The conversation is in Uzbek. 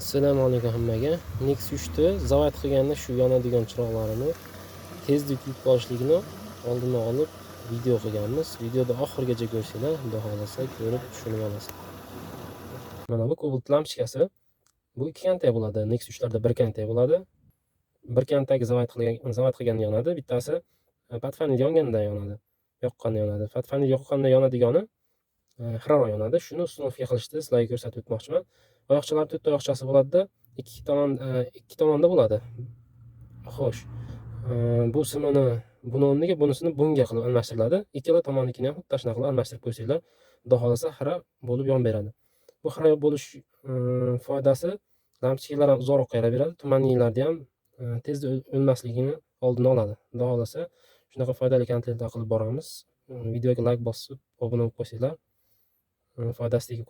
Assalomu alaykum hammaga. Nexus 3 ni zavat qilganda shu yonadigan chiroqlarini tezda kuyib qolishligini oldini olib video qilganmiz. Videoda oxirigacha ko'rsanglar, xudo xolasa ko'rib tushunib olasiz. Mana bu Cobalt lampochkasi. Bu ikki kantak bo'ladi. Nexus 3 larda bir kantak bo'ladi. Bir kantak zavat qilganda yonadi, bittasi Pathfinder yonganda yonadi. Yoqqanda yonadi. Pathfinder yoqqanda yonadigani xiraro yonadi. Shuni ustunovka qilishni sizlarga ko'rsatib o'tmoqchiman. Oyoqchalar 4 ta oyoqchasi bo'ladi-da, ikki tomonda bo'ladi. Xo'sh, bu simini buni o'rniga bunisini bunga qilib almashtiriladi. Ikkala tomonnikini ham xuddi shunaqa qilib almashtirib qo'ysanglar, xudo xolasa xira bo'lib yon beradi. Bu xira bo'lish foydasi lampochkalar ham uzoqroqqa yaraveradi, tumanliklarda ham tezda o'lmasligini oldini oladi. Xudo xolasa shunaqa foydali kontentlar qilib boramiz. Videoga like bosib, obuna bo'lib qo'ysanglar, foydasi tegib